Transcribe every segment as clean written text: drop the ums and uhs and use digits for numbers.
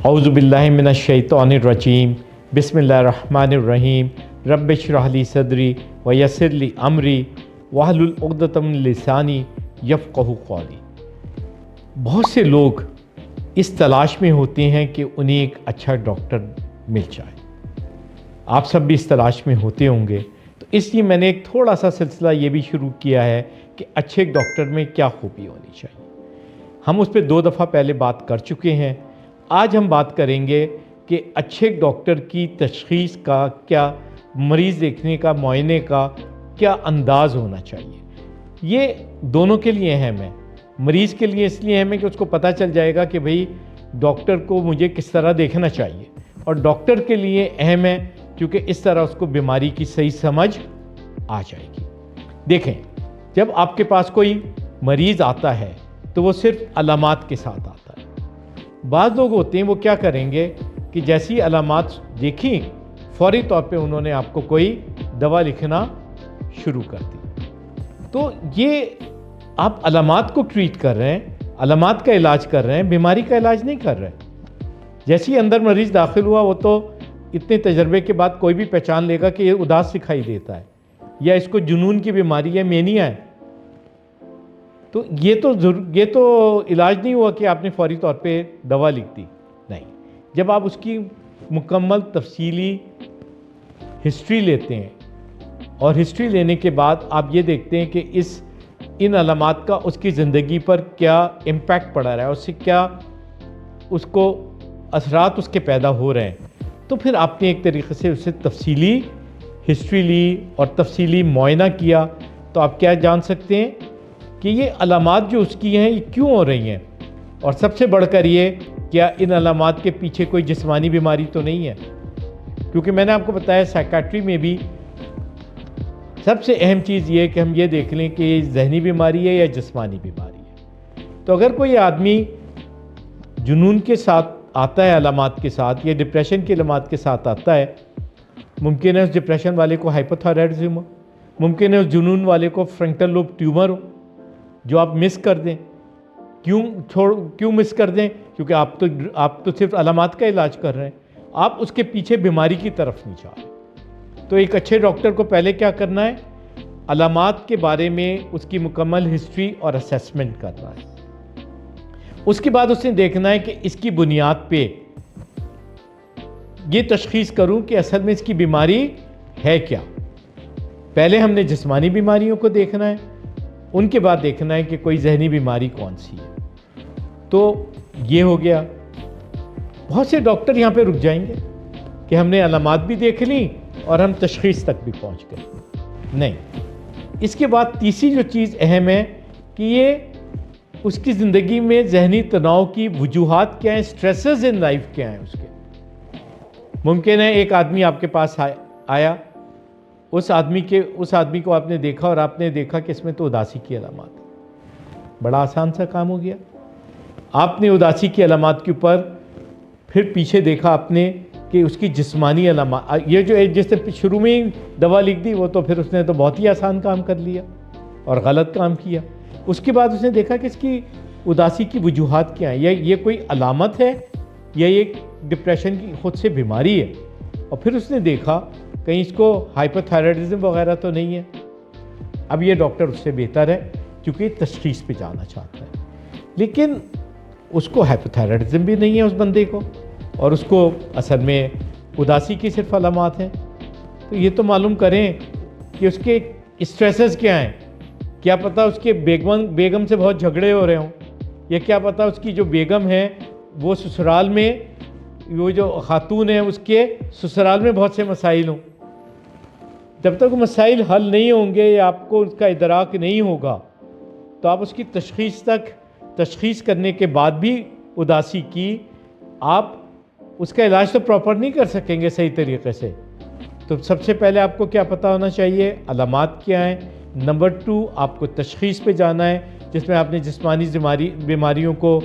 औज़ु बिल्लाहि मिनश शैतानिर रजीम बिस्मिल्लाहिर रहमानिर रहीम रब्बि इश्रह ली सदरी व यस्सिर ली अमरी वहलुल उक़दतम मिन लिसानी यफ़क़हू क़ौली। बहुत से लोग इस तलाश में होते हैं कि उन्हें एक अच्छा डॉक्टर मिल जाए। आप सब भी इस तलाश में होते होंगे, तो इसलिए मैंने एक थोड़ा सा सिलसिला ये भी शुरू किया है कि अच्छे डॉक्टर में क्या खूबी होनी चाहिए। हम उस पर 2 दफ़ा पहले बात कर चुके हैं। आज हम बात करेंगे कि अच्छे डॉक्टर की तशख़ीस का क्या, मरीज़ देखने का, मुआयने का क्या अंदाज़ होना चाहिए। ये दोनों के लिए अहम है। मरीज़ के लिए इसलिए अहम है कि उसको पता चल जाएगा कि भाई डॉक्टर को मुझे किस तरह देखना चाहिए, और डॉक्टर के लिए अहम है क्योंकि इस तरह उसको बीमारी की सही समझ आ जाएगी। देखें, जब आपके पास कोई मरीज़ आता है तो वो सिर्फ अलामात के साथ आता है। बाज़ लोग होते हैं वो क्या करेंगे कि जैसी अलामात देखी फौरी तौर पे उन्होंने आपको कोई दवा लिखना शुरू कर दी। तो ये आप अलामात को ट्रीट कर रहे हैं, अलामात का इलाज कर रहे हैं, बीमारी का इलाज नहीं कर रहे। जैसे ही अंदर मरीज़ दाखिल हुआ, वो तो इतने तजर्बे के बाद कोई भी पहचान लेगा कि ये उदास दिखाई देता है या इसको जुनून की बीमारी है, मेनिया है। तो ये तो इलाज नहीं हुआ कि आपने फौरी तौर पे दवा लिख दी। नहीं, जब आप उसकी मुकम्मल तफसीली हिस्ट्री लेते हैं और हिस्ट्री लेने के बाद आप ये देखते हैं कि इन अलामात का उसकी ज़िंदगी पर क्या इम्पैक्ट पड़ा रहा है, उससे क्या उसको असरात उसके पैदा हो रहे हैं, तो फिर आपने एक तरीक़े से उससे तफसीली हिस्ट्री ली और तफसीली मुआयना किया, तो आप क्या जान सकते हैं कि ये अलामात जो उसकी हैं ये क्यों हो रही हैं। और सबसे बढ़कर ये, क्या इन अलामात के पीछे कोई जिस्मानी बीमारी तो नहीं है। क्योंकि मैंने आपको बताया साइकेट्री में भी सबसे अहम चीज़ ये है कि हम ये देख लें कि ये जहनी बीमारी है या जिस्मानी बीमारी है। तो अगर कोई आदमी जुनून के साथ आता है, अलामात के साथ, या डिप्रेशन की अलामात के साथ आता है, मुमकिन है उस डिप्रेशन वाले को हाइपोथायराइडिज्म हो, मुमकिन है उस जुनून वाले को फ्रंटल लोब ट्यूमर हो, जो आप मिस कर दें। क्यों मिस कर दें? क्योंकि आप तो सिर्फ अलामात का इलाज कर रहे हैं, आप उसके पीछे बीमारी की तरफ नहीं जा रहे। तो एक अच्छे डॉक्टर को पहले क्या करना है? अलामात के बारे में उसकी मुकम्मल हिस्ट्री और असेसमेंट करना है। उसके बाद उसने देखना है कि इसकी बुनियाद पे ये तशख़ीस करूं कि असल में इसकी बीमारी है क्या। पहले हमने जिस्मानी बीमारियों को देखना है, उनके बाद देखना है कि कोई जहनी बीमारी कौन सी है। तो ये हो गया। बहुत से डॉक्टर यहाँ पे रुक जाएंगे कि हमने अलामात भी देख ली और हम तशख़ीस तक भी पहुँच गए। नहीं, इसके बाद तीसरी जो चीज़ अहम है कि ये उसकी ज़िंदगी में जहनी तनाव की वजूहात क्या हैं, स्ट्रेसेस इन लाइफ क्या हैं उसके। मुमकिन है एक आदमी आपके पास आया, उस आदमी को आपने देखा और आपने देखा कि इसमें तो उदासी की अलामात है। बड़ा आसान सा काम हो गया। आपने उदासी की अलामात के ऊपर फिर पीछे देखा आपने कि उसकी जिस्मानी अलामात, ये जो जिसने शुरू में ही दवा लिख दी, वो तो फिर उसने तो बहुत ही आसान काम कर लिया और गलत काम किया। उसके बाद उसने देखा कि इसकी उदासी की वजूहात क्या हैं, ये कोई अलामत है या ये डिप्रेशन की खुद से बीमारी है। और फिर उसने देखा कहीं इसको हाइपोथायराइडिज्म वगैरह तो नहीं है। अब ये डॉक्टर उससे बेहतर है क्योंकि तशख़ीस पे जाना चाहता है, लेकिन उसको हाइपोथायराइडिज्म भी नहीं है उस बंदे को, और उसको असल में उदासी की सिर्फ अलामात हैं। तो ये तो मालूम करें कि उसके स्ट्रेसेस क्या हैं। क्या पता उसके बेगम से बहुत झगड़े हो रहे हों, या क्या पता उसकी जो बेगम है वो ससुराल में, वो जो खातून है उसके ससुराल में बहुत से मसाइल हों। जब तक वो मसाइल हल नहीं होंगे या आपको उसका इदराक नहीं होगा, तो आप उसकी तशख़ीस करने के बाद भी उदासी की, आप उसका इलाज तो प्रॉपर नहीं कर सकेंगे सही तरीके से। तो सबसे पहले आपको क्या पता होना चाहिए, अलामात क्या हैं। नंबर 2, आपको तशख़ीस पे जाना है, जिसमें आपने जिस्मानी बीमारियों को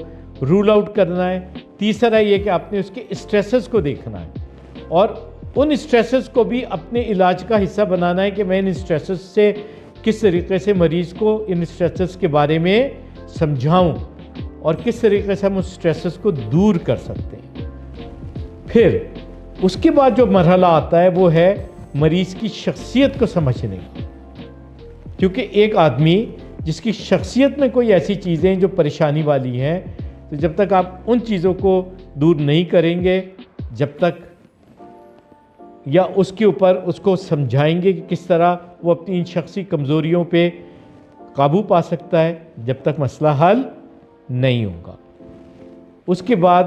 रूल आउट करना है। तीसरा ये कि आपने उसके स्ट्रेसेस को देखना है और उन स्ट्रेसेस को भी अपने इलाज का हिस्सा बनाना है कि मैं इन स्ट्रेसेस से किस तरीके से मरीज़ को इन स्ट्रेसेस के बारे में समझाऊं और किस तरीके से हम उस स्ट्रेसेस को दूर कर सकते हैं। پھر اس کے بعد جو مرحلہ آتا ہے وہ ہے مریض کی شخصیت کو سمجھنے کا، کیونکہ ایک آدمی جس کی شخصیت میں کوئی ایسی چیزیں جو پریشانی والی ہیں، تو جب تک آپ ان چیزوں کو دور نہیں کریں گے، جب تک یا اس کے اوپر اس کو سمجھائیں گے کہ کس طرح وہ اپنی ان شخصی کمزوریوں پہ قابو پا سکتا ہے، جب تک مسئلہ حل نہیں ہوگا۔ اس کے بعد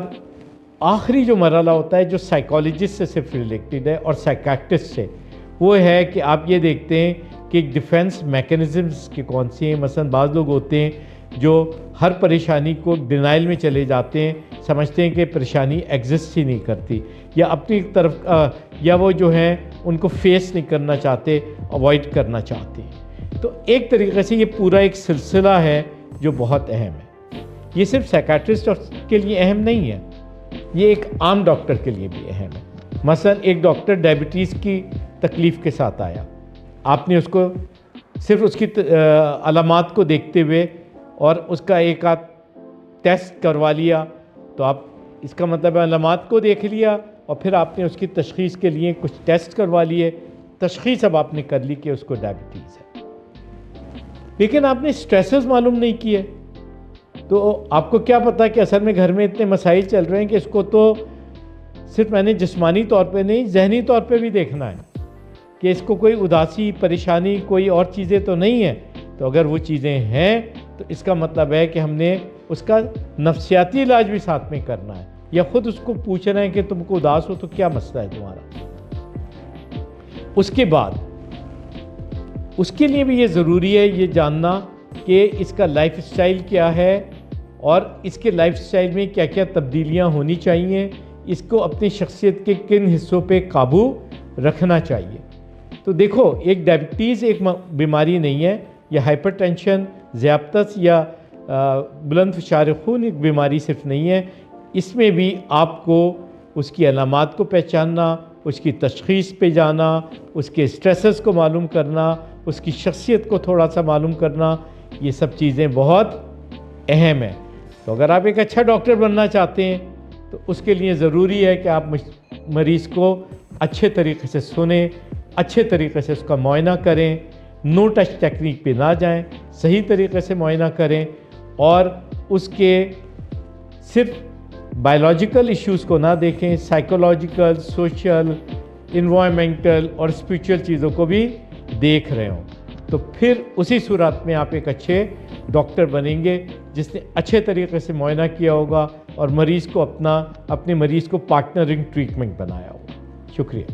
آخری جو مرحلہ ہوتا ہے جو سائیکالوجسٹ سے صرف ریلیٹڈ ہے اور سائیکیٹرسٹ سے، وہ ہے کہ آپ یہ دیکھتے ہیں کہ ڈیفنس میکینزمز کے کون سے ہیں۔ مثلا بعض لوگ ہوتے ہیں جو ہر پریشانی کو ڈینائل میں چلے جاتے ہیں، سمجھتے ہیں کہ پریشانی ایگزسٹ ہی نہیں کرتی، یا اپنی طرف یا وہ جو ہیں ان کو فیس نہیں کرنا چاہتے، اوائڈ کرنا چاہتے ہیں۔ تو ایک طریقے سے یہ پورا ایک سلسلہ ہے جو بہت اہم ہے۔ یہ صرف سائیکیٹرسٹ کے لیے اہم نہیں ہے، یہ ایک عام ڈاکٹر کے لیے بھی اہم ہے۔ مثلا ایک ڈاکٹر ڈائبٹیز کی تکلیف کے ساتھ آیا، آپ نے اس کو صرف اس کی علامات کو دیکھتے ہوئے اور اس کا ایک آدھ ٹیسٹ کروا لیا، تو آپ اس کا مطلب ہے علامات کو دیکھ لیا اور پھر آپ نے اس کی تشخیص کے لیے کچھ ٹیسٹ کروا لیے، تشخیص اب آپ نے کر لی کہ اس کو ڈائبٹیز ہے، لیکن آپ نے سٹریسز معلوم نہیں کیے، تو آپ کو کیا پتا کہ اصل میں گھر میں اتنے مسائل چل رہے ہیں کہ اس کو تو صرف میں نے جسمانی طور پہ نہیں، ذہنی طور پہ بھی دیکھنا ہے کہ اس کو کوئی اداسی، پریشانی، کوئی اور چیزیں تو نہیں ہیں۔ تو اگر وہ چیزیں ہیں تو اس کا مطلب ہے کہ ہم نے اس کا نفسیاتی علاج بھی ساتھ میں کرنا ہے، یا خود اس کو پوچھنا ہے کہ تم کو اداس ہو تو کیا مسئلہ ہے تمہارا۔ اس کے بعد اس کے لیے بھی یہ ضروری ہے یہ جاننا کہ اس کا لائف سٹائل کیا ہے اور اس کے لائف سٹائل میں کیا کیا تبدیلیاں ہونی چاہیے، اس کو اپنی شخصیت کے کن حصوں پہ قابو رکھنا چاہیے۔ تو دیکھو، ایک ڈائبٹیز ایک بیماری نہیں ہے، یا ہائپر ٹینشن، ذیابطس یا بلند فشار خون ایک بیماری صرف نہیں ہے، اس میں بھی آپ کو اس کی علامات کو پہچاننا، اس کی تشخیص پہ جانا، اس کے سٹریسز کو معلوم کرنا، اس کی شخصیت کو تھوڑا سا معلوم کرنا، یہ سب چیزیں بہت اہم ہیں۔ تو اگر آپ ایک اچھا ڈاکٹر بننا چاہتے ہیں تو اس کے لیے ضروری ہے کہ آپ مریض کو اچھے طریقے سے سنیں، اچھے طریقے سے اس کا معائنہ کریں، نو ٹچ ٹیکنیک پہ نہ جائیں، صحیح طریقے سے معائنہ کریں، اور اس کے صرف بائیولوجیکل ایشوز کو نہ دیکھیں، سائیکولوجیکل، سوشل، انوائرمنٹل اور اسپریچول چیزوں کو بھی دیکھ رہے ہوں۔ تو پھر اسی صورت میں آپ ایک اچھے ڈاکٹر بنیں گے جس نے اچھے طریقے سے معائنہ کیا ہوگا اور مریض کو اپنے مریض کو پارٹنرنگ ٹریٹمنٹ بنایا ہوگا۔ شکریہ۔